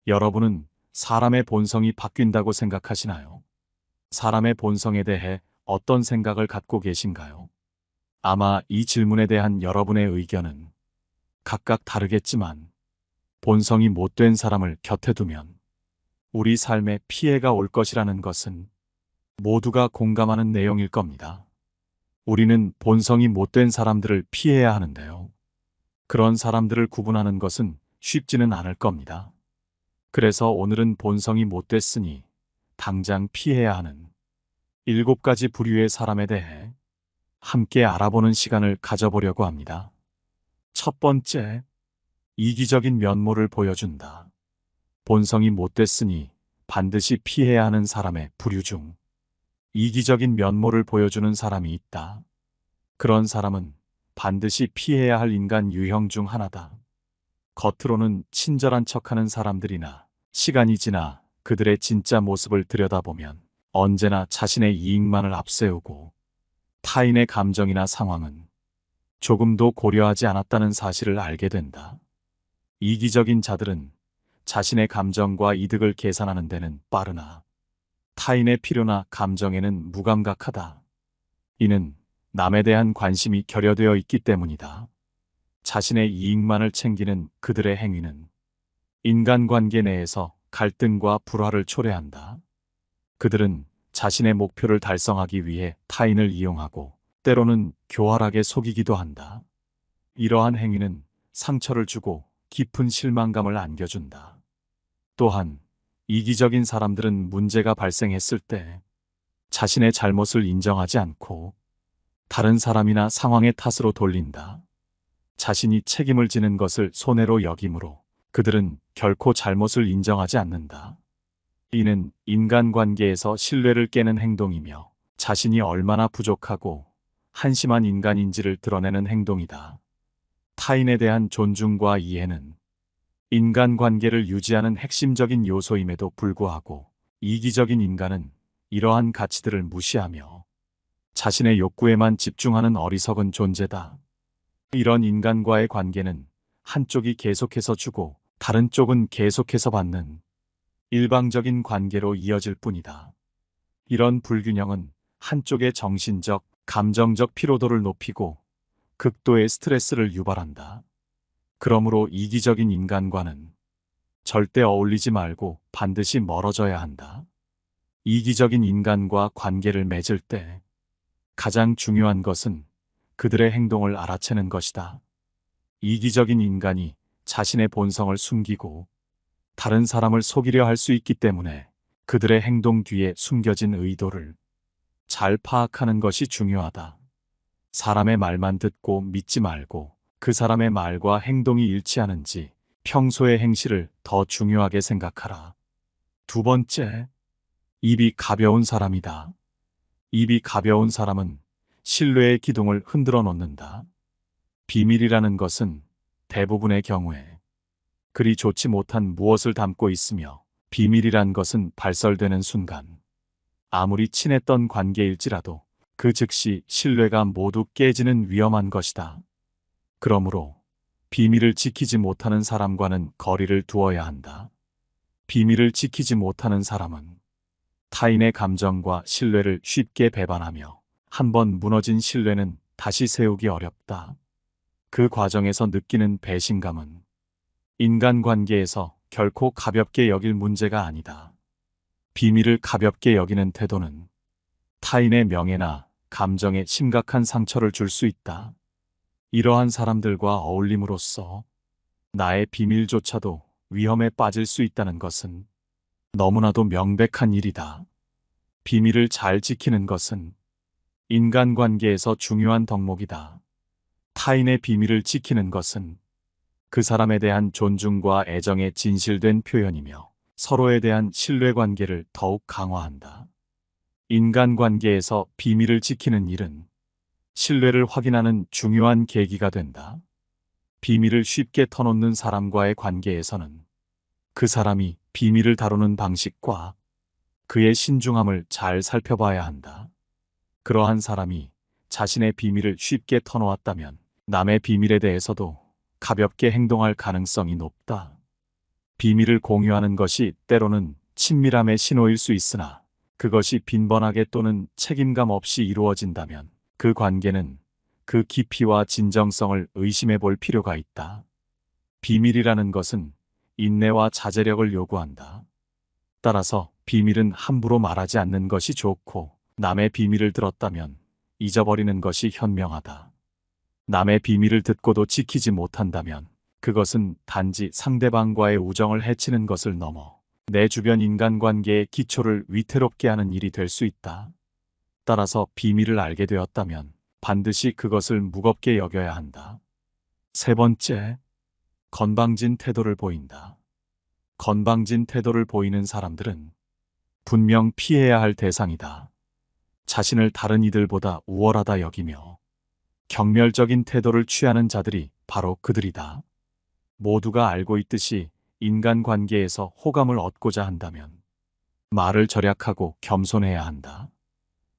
여러분은 사람의 본성이 바뀐다고 생각하시나요? 사람의 본성에 대해 어떤 생각을 갖고 계신가요? 아마 이 질문에 대한 여러분의 의견은 각각 다르겠지만 본성이 못된 사람을 곁에 두면 우리 삶에 피해가 올 것이라는 것은 모두가 공감하는 내용일 겁니다. 우리는 본성이 못된 사람들을 피해야 하는데요. 그런 사람들을 구분하는 것은 쉽지는 않을 겁니다. 그래서 오늘은 본성이 못됐으니 당장 피해야 하는 7가지 부류의 사람에 대해 함께 알아보는 시간을 가져보려고 합니다. 첫 번째, 이기적인 면모를 보여준다. 본성이 못됐으니 반드시 피해야 하는 사람의 부류 중 이기적인 면모를 보여주는 사람이 있다. 그런 사람은 반드시 피해야 할 인간 유형 중 하나다. 겉으로는 친절한 척하는 사람들이나 시간이 지나 그들의 진짜 모습을 들여다보면 언제나 자신의 이익만을 앞세우고 타인의 감정이나 상황은 조금도 고려하지 않았다는 사실을 알게 된다. 이기적인 자들은 자신의 감정과 이득을 계산하는 데는 빠르나 타인의 필요나 감정에는 무감각하다. 이는 남에 대한 관심이 결여되어 있기 때문이다. 자신의 이익만을 챙기는 그들의 행위는 인간관계 내에서 갈등과 불화를 초래한다. 그들은 자신의 목표를 달성하기 위해 타인을 이용하고 때로는 교활하게 속이기도 한다. 이러한 행위는 상처를 주고 깊은 실망감을 안겨준다. 또한 이기적인 사람들은 문제가 발생했을 때 자신의 잘못을 인정하지 않고 다른 사람이나 상황의 탓으로 돌린다. 자신이 책임을 지는 것을 손해로 여기므로 그들은 결코 잘못을 인정하지 않는다. 이는 인간관계에서 신뢰를 깨는 행동이며 자신이 얼마나 부족하고 한심한 인간인지를 드러내는 행동이다. 타인에 대한 존중과 이해는 인간관계를 유지하는 핵심적인 요소임에도 불구하고 이기적인 인간은 이러한 가치들을 무시하며 자신의 욕구에만 집중하는 어리석은 존재다. 이런 인간과의 관계는 한쪽이 계속해서 주고 다른 쪽은 계속해서 받는 일방적인 관계로 이어질 뿐이다. 이런 불균형은 한쪽의 정신적, 감정적 피로도를 높이고 극도의 스트레스를 유발한다. 그러므로 이기적인 인간과는 절대 어울리지 말고 반드시 멀어져야 한다. 이기적인 인간과 관계를 맺을 때 가장 중요한 것은 그들의 행동을 알아채는 것이다. 이기적인 인간이 자신의 본성을 숨기고 다른 사람을 속이려 할 수 있기 때문에 그들의 행동 뒤에 숨겨진 의도를 잘 파악하는 것이 중요하다. 사람의 말만 듣고 믿지 말고 그 사람의 말과 행동이 일치하는지 평소의 행실을 더 중요하게 생각하라. 두 번째, 입이 가벼운 사람이다. 입이 가벼운 사람은 신뢰의 기둥을 흔들어 놓는다. 비밀이라는 것은 대부분의 경우에 그리 좋지 못한 무엇을 담고 있으며 비밀이란 것은 발설되는 순간 아무리 친했던 관계일지라도 그 즉시 신뢰가 모두 깨지는 위험한 것이다. 그러므로 비밀을 지키지 못하는 사람과는 거리를 두어야 한다. 비밀을 지키지 못하는 사람은 타인의 감정과 신뢰를 쉽게 배반하며 한번 무너진 신뢰는 다시 세우기 어렵다. 그 과정에서 느끼는 배신감은 인간관계에서 결코 가볍게 여길 문제가 아니다. 비밀을 가볍게 여기는 태도는 타인의 명예나 감정에 심각한 상처를 줄 수 있다. 이러한 사람들과 어울림으로써 나의 비밀조차도 위험에 빠질 수 있다는 것은 너무나도 명백한 일이다. 비밀을 잘 지키는 것은 인간관계에서 중요한 덕목이다. 타인의 비밀을 지키는 것은 그 사람에 대한 존중과 애정의 진실된 표현이며 서로에 대한 신뢰관계를 더욱 강화한다. 인간관계에서 비밀을 지키는 일은 신뢰를 확인하는 중요한 계기가 된다. 비밀을 쉽게 터놓는 사람과의 관계에서는 그 사람이 비밀을 다루는 방식과 그의 신중함을 잘 살펴봐야 한다. 그러한 사람이 자신의 비밀을 쉽게 터놓았다면 남의 비밀에 대해서도 가볍게 행동할 가능성이 높다. 비밀을 공유하는 것이 때로는 친밀함의 신호일 수 있으나 그것이 빈번하게 또는 책임감 없이 이루어진다면 그 관계는 그 깊이와 진정성을 의심해 볼 필요가 있다. 비밀이라는 것은 인내와 자제력을 요구한다. 따라서 비밀은 함부로 말하지 않는 것이 좋고 남의 비밀을 들었다면 잊어버리는 것이 현명하다. 남의 비밀을 듣고도 지키지 못한다면 그것은 단지 상대방과의 우정을 해치는 것을 넘어 내 주변 인간관계의 기초를 위태롭게 하는 일이 될 수 있다. 따라서 비밀을 알게 되었다면 반드시 그것을 무겁게 여겨야 한다. 세 번째, 건방진 태도를 보인다. 건방진 태도를 보이는 사람들은 분명 피해야 할 대상이다. 자신을 다른 이들보다 우월하다 여기며 경멸적인 태도를 취하는 자들이 바로 그들이다. 모두가 알고 있듯이 인간관계에서 호감을 얻고자 한다면 말을 절약하고 겸손해야 한다.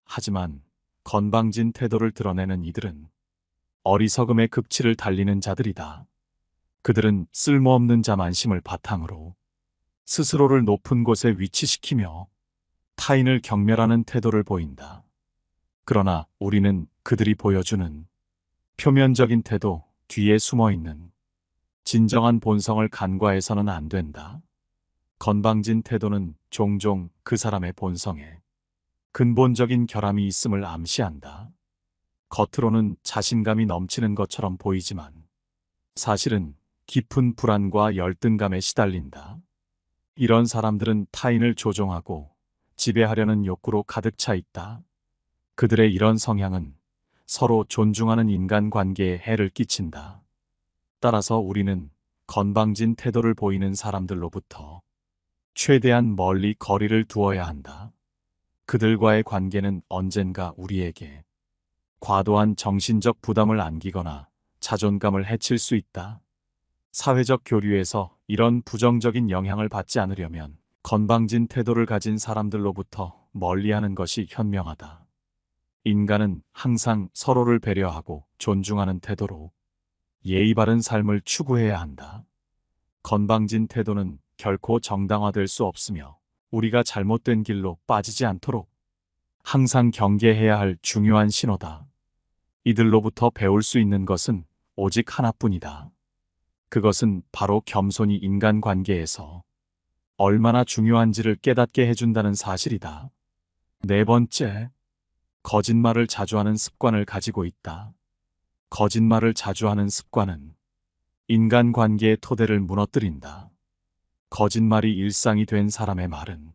하지만 건방진 태도를 드러내는 이들은 어리석음의 극치를 달리는 자들이다. 그들은 쓸모없는 자만심을 바탕으로 스스로를 높은 곳에 위치시키며 타인을 경멸하는 태도를 보인다. 그러나 우리는 그들이 보여주는 표면적인 태도 뒤에 숨어있는 진정한 본성을 간과해서는 안 된다. 건방진 태도는 종종 그 사람의 본성에 근본적인 결함이 있음을 암시한다. 겉으로는 자신감이 넘치는 것처럼 보이지만 사실은 깊은 불안과 열등감에 시달린다. 이런 사람들은 타인을 조종하고 지배하려는 욕구로 가득 차 있다. 그들의 이런 성향은 서로 존중하는 인간관계에 해를 끼친다. 따라서 우리는 건방진 태도를 보이는 사람들로부터 최대한 멀리 거리를 두어야 한다. 그들과의 관계는 언젠가 우리에게 과도한 정신적 부담을 안기거나 자존감을 해칠 수 있다. 사회적 교류에서 이런 부정적인 영향을 받지 않으려면 건방진 태도를 가진 사람들로부터 멀리하는 것이 현명하다. 인간은 항상 서로를 배려하고 존중하는 태도로 예의 바른 삶을 추구해야 한다. 건방진 태도는 결코 정당화될 수 없으며 우리가 잘못된 길로 빠지지 않도록 항상 경계해야 할 중요한 신호다. 이들로부터 배울 수 있는 것은 오직 하나뿐이다. 그것은 바로 겸손이 인간관계에서 얼마나 중요한지를 깨닫게 해준다는 사실이다. 네 번째, 거짓말을 자주 하는 습관을 가지고 있다. 거짓말을 자주 하는 습관은 인간관계의 토대를 무너뜨린다. 거짓말이 일상이 된 사람의 말은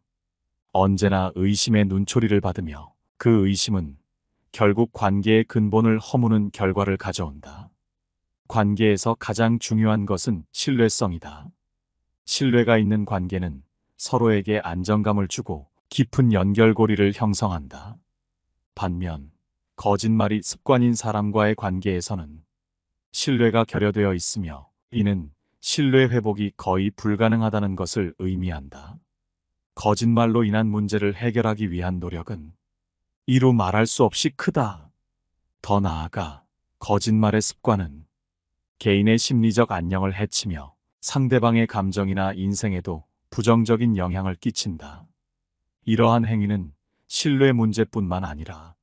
언제나 의심의 눈초리를 받으며 그 의심은 결국 관계의 근본을 허무는 결과를 가져온다. 관계에서 가장 중요한 것은 신뢰성이다. 신뢰가 있는 관계는 서로에게 안정감을 주고 깊은 연결고리를 형성한다. 반면 거짓말이 습관인 사람과의 관계에서는 신뢰가 결여되어 있으며 이는 신뢰 회복이 거의 불가능하다는 것을 의미한다. 거짓말로 인한 문제를 해결하기 위한 노력은 이루 말할 수 없이 크다. 더 나아가 거짓말의 습관은 개인의 심리적 안녕을 해치며 상대방의 감정이나 인생에도 부정적인 영향을 끼친다. 이러한 행위는 신뢰 문제뿐만 아니라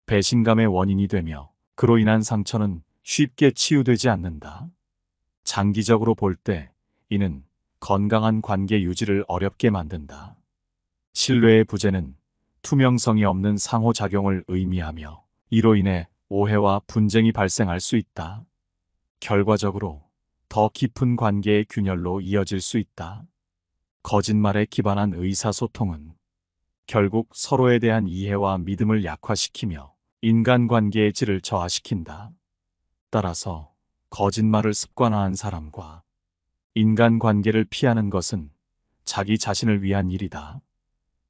배신감의 원인이 되며 그로 인한 상처는 쉽게 치유되지 않는다. 장기적으로 볼 때 이는 건강한 관계 유지를 어렵게 만든다. 신뢰의 부재는 투명성이 없는 상호작용을 의미하며 이로 인해 오해와 분쟁이 발생할 수 있다. 결과적으로 더 깊은 관계의 균열로 이어질 수 있다. 거짓말에 기반한 의사소통은 결국 서로에 대한 이해와 믿음을 약화시키며 인간관계의 질을 저하시킨다. 따라서 거짓말을 습관화한 사람과 인간관계를 피하는 것은 자기 자신을 위한 일이다.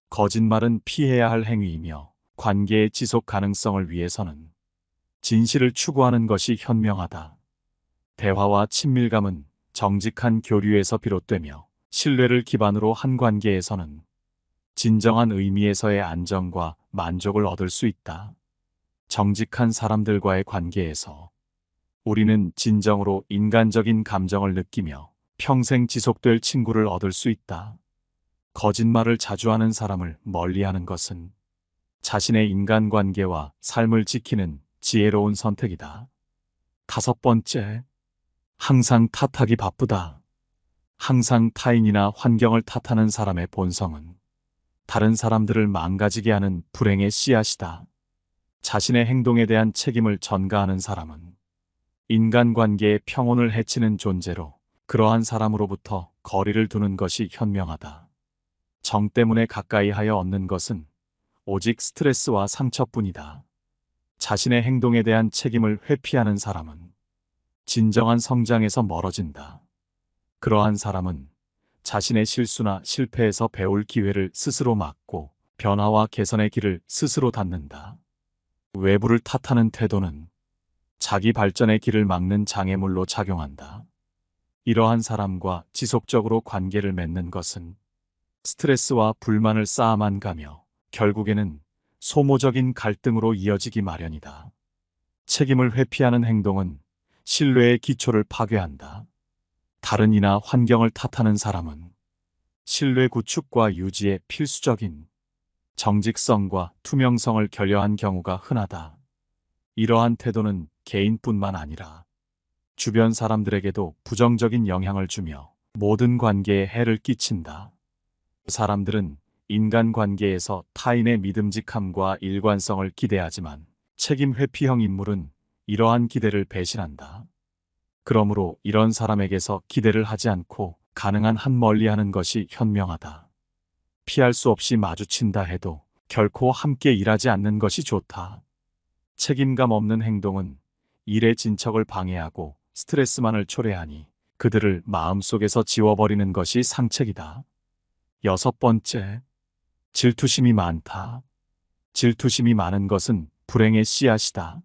거짓말은 피해야 할 행위이며 관계의 지속 가능성을 위해서는 진실을 추구하는 것이 현명하다. 대화와 친밀감은 정직한 교류에서 비롯되며 신뢰를 기반으로 한 관계에서는 진정한 의미에서의 안정과 만족을 얻을 수 있다. 정직한 사람들과의 관계에서 우리는 진정으로 인간적인 감정을 느끼며 평생 지속될 친구를 얻을 수 있다. 거짓말을 자주 하는 사람을 멀리하는 것은 자신의 인간관계와 삶을 지키는 지혜로운 선택이다. 5번째, 항상 탓하기 바쁘다. 항상 타인이나 환경을 탓하는 사람의 본성은 다른 사람들을 망가지게 하는 불행의 씨앗이다. 자신의 행동에 대한 책임을 전가하는 사람은 인간관계의 평온을 해치는 존재로 그러한 사람으로부터 거리를 두는 것이 현명하다. 정 때문에 가까이 하여 얻는 것은 오직 스트레스와 상처뿐이다. 자신의 행동에 대한 책임을 회피하는 사람은 진정한 성장에서 멀어진다. 그러한 사람은 자신의 실수나 실패에서 배울 기회를 스스로 막고 변화와 개선의 길을 스스로 닫는다. 외부를 탓하는 태도는 자기 발전의 길을 막는 장애물로 작용한다. 이러한 사람과 지속적으로 관계를 맺는 것은 스트레스와 불만을 쌓아만 가며 결국에는 소모적인 갈등으로 이어지기 마련이다. 책임을 회피하는 행동은 신뢰의 기초를 파괴한다. 다른 이나 환경을 탓하는 사람은 신뢰 구축과 유지에 필수적인 정직성과 투명성을 결여한 경우가 흔하다. 이러한 태도는 개인뿐만 아니라 주변 사람들에게도 부정적인 영향을 주며 모든 관계에 해를 끼친다. 사람들은 인간관계에서 타인의 믿음직함과 일관성을 기대하지만 책임 회피형 인물은 이러한 기대를 배신한다. 그러므로 이런 사람에게서 기대를 하지 않고 가능한 한 멀리하는 것이 현명하다. 피할 수 없이 마주친다 해도 결코 함께 일하지 않는 것이 좋다. 책임감 없는 행동은 일의 진척을 방해하고 스트레스만을 초래하니 그들을 마음속에서 지워버리는 것이 상책이다. 6번째, 질투심이 많다. 질투심이 많은 것은 불행의 씨앗이다.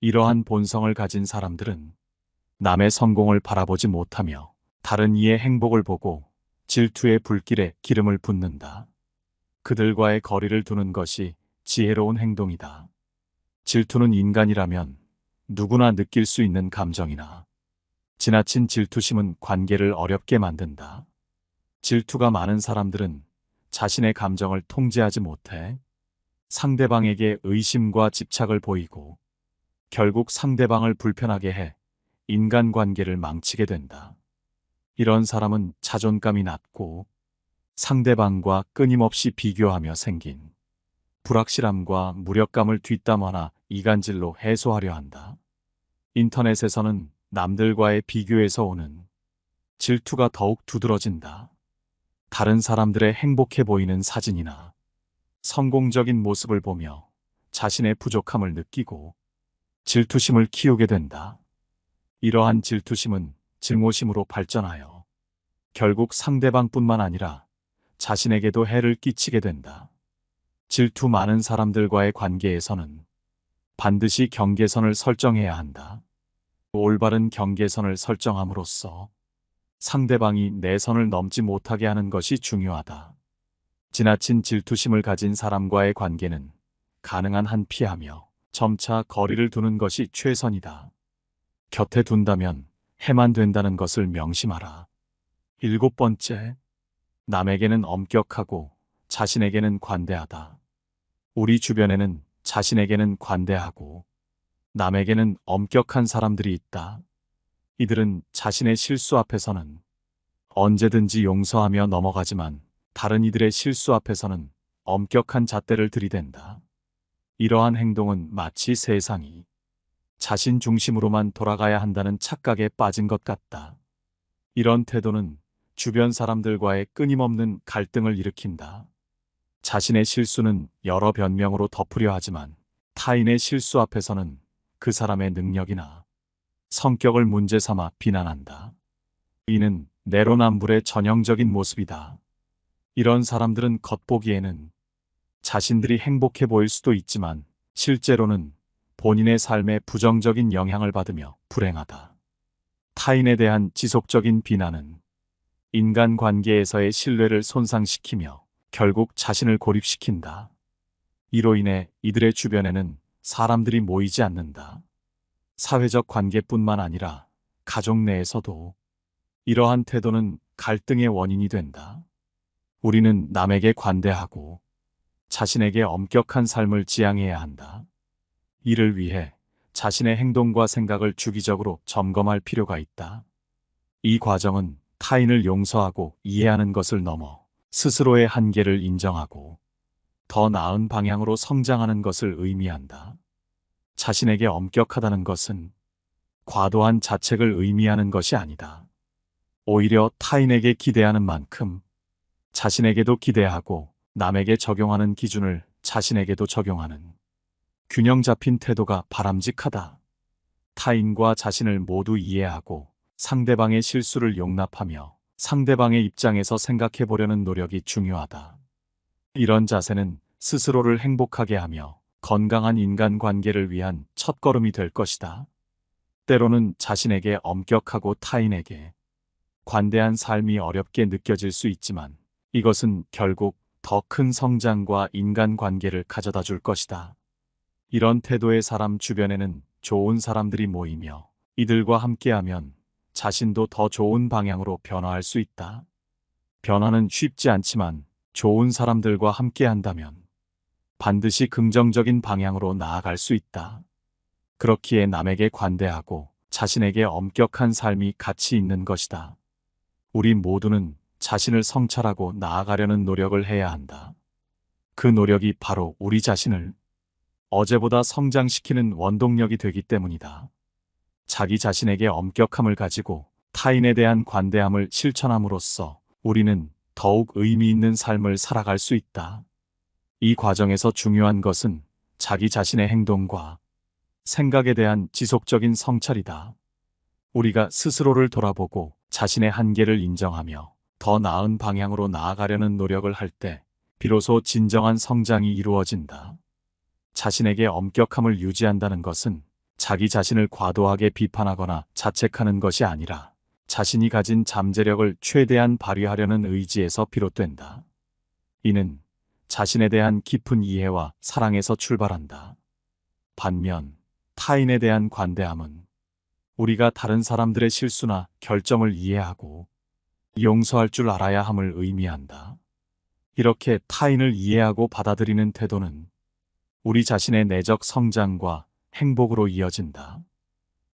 이러한 본성을 가진 사람들은 남의 성공을 바라보지 못하며 다른 이의 행복을 보고 질투의 불길에 기름을 붓는다. 그들과의 거리를 두는 것이 지혜로운 행동이다. 질투는 인간이라면 누구나 느낄 수 있는 감정이나 지나친 질투심은 관계를 어렵게 만든다. 질투가 많은 사람들은 자신의 감정을 통제하지 못해 상대방에게 의심과 집착을 보이고 결국 상대방을 불편하게 해 인간관계를 망치게 된다. 이런 사람은 자존감이 낮고 상대방과 끊임없이 비교하며 생긴 불확실함과 무력감을 뒷담화나 이간질로 해소하려 한다. 인터넷에서는 남들과의 비교에서 오는 질투가 더욱 두드러진다. 다른 사람들의 행복해 보이는 사진이나 성공적인 모습을 보며 자신의 부족함을 느끼고 질투심을 키우게 된다. 이러한 질투심은 증오심으로 발전하여 결국 상대방뿐만 아니라 자신에게도 해를 끼치게 된다. 질투 많은 사람들과의 관계에서는 반드시 경계선을 설정해야 한다. 올바른 경계선을 설정함으로써 상대방이 내 선을 넘지 못하게 하는 것이 중요하다. 지나친 질투심을 가진 사람과의 관계는 가능한 한 피하며 점차 거리를 두는 것이 최선이다. 곁에 둔다면 해만 된다는 것을 명심하라. 7번째, 남에게는 엄격하고 자신에게는 관대하다. 우리 주변에는 자신에게는 관대하고 남에게는 엄격한 사람들이 있다. 이들은 자신의 실수 앞에서는 언제든지 용서하며 넘어가지만 다른 이들의 실수 앞에서는 엄격한 잣대를 들이댄다. 이러한 행동은 마치 세상이 자신 중심으로만 돌아가야 한다는 착각에 빠진 것 같다. 이런 태도는 주변 사람들과의 끊임없는 갈등을 일으킨다. 자신의 실수는 여러 변명으로 덮으려 하지만 타인의 실수 앞에서는 그 사람의 능력이나 성격을 문제 삼아 비난한다. 이는 내로남불의 전형적인 모습이다. 이런 사람들은 겉보기에는 자신들이 행복해 보일 수도 있지만 실제로는 본인의 삶에 부정적인 영향을 받으며 불행하다. 타인에 대한 지속적인 비난은 인간관계에서의 신뢰를 손상시키며 결국 자신을 고립시킨다. 이로 인해 이들의 주변에는 사람들이 모이지 않는다. 사회적 관계뿐만 아니라 가족 내에서도 이러한 태도는 갈등의 원인이 된다. 우리는 남에게 관대하고 자신에게 엄격한 삶을 지향해야 한다. 이를 위해 자신의 행동과 생각을 주기적으로 점검할 필요가 있다. 이 과정은 타인을 용서하고 이해하는 것을 넘어 스스로의 한계를 인정하고 더 나은 방향으로 성장하는 것을 의미한다. 자신에게 엄격하다는 것은 과도한 자책을 의미하는 것이 아니다. 오히려 타인에게 기대하는 만큼 자신에게도 기대하고 남에게 적용하는 기준을 자신에게도 적용하는 균형 잡힌 태도가 바람직하다. 타인과 자신을 모두 이해하고 상대방의 실수를 용납하며 상대방의 입장에서 생각해 보려는 노력이 중요하다. 이런 자세는 스스로를 행복하게 하며 건강한 인간관계를 위한 첫걸음이 될 것이다. 때로는 자신에게 엄격하고 타인에게 관대한 삶이 어렵게 느껴질 수 있지만 이것은 결국 더 큰 성장과 인간관계를 가져다 줄 것이다. 이런 태도의 사람 주변에는 좋은 사람들이 모이며 이들과 함께하면 자신도 더 좋은 방향으로 변화할 수 있다. 변화는 쉽지 않지만 좋은 사람들과 함께한다면 반드시 긍정적인 방향으로 나아갈 수 있다. 그렇기에 남에게 관대하고 자신에게 엄격한 삶이 가치 있는 것이다. 우리 모두는 자신을 성찰하고 나아가려는 노력을 해야 한다. 그 노력이 바로 우리 자신을 어제보다 성장시키는 원동력이 되기 때문이다. 자기 자신에게 엄격함을 가지고 타인에 대한 관대함을 실천함으로써 우리는 더욱 의미 있는 삶을 살아갈 수 있다. 이 과정에서 중요한 것은 자기 자신의 행동과 생각에 대한 지속적인 성찰이다. 우리가 스스로를 돌아보고 자신의 한계를 인정하며 더 나은 방향으로 나아가려는 노력을 할 때 비로소 진정한 성장이 이루어진다. 자신에게 엄격함을 유지한다는 것은 자기 자신을 과도하게 비판하거나 자책하는 것이 아니라 자신이 가진 잠재력을 최대한 발휘하려는 의지에서 비롯된다. 이는 자신에 대한 깊은 이해와 사랑에서 출발한다. 반면 타인에 대한 관대함은 우리가 다른 사람들의 실수나 결정을 이해하고 용서할 줄 알아야 함을 의미한다. 이렇게 타인을 이해하고 받아들이는 태도는 우리 자신의 내적 성장과 행복으로 이어진다.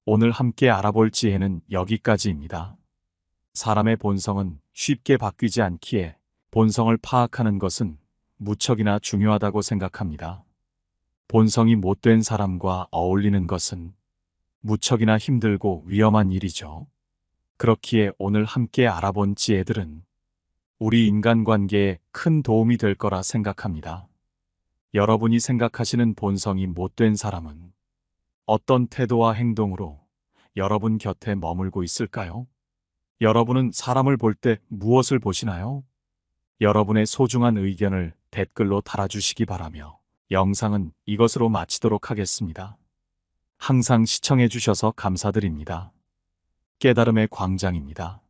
오늘 함께 알아볼 지혜는 여기까지입니다. 사람의 본성은 쉽게 바뀌지 않기에 본성을 파악하는 것은 무척이나 중요하다고 생각합니다. 본성이 못된 사람과 어울리는 것은 무척이나 힘들고 위험한 일이죠. 그렇기에 오늘 함께 알아본 지혜들은 우리 인간관계에 큰 도움이 될 거라 생각합니다. 여러분이 생각하시는 본성이 못된 사람은 어떤 태도와 행동으로 여러분 곁에 머물고 있을까요? 여러분은 사람을 볼 때 무엇을 보시나요? 여러분의 소중한 의견을 댓글로 달아주시기 바라며 영상은 이것으로 마치도록 하겠습니다. 항상 시청해 주셔서 감사드립니다. 깨달음의 광장입니다.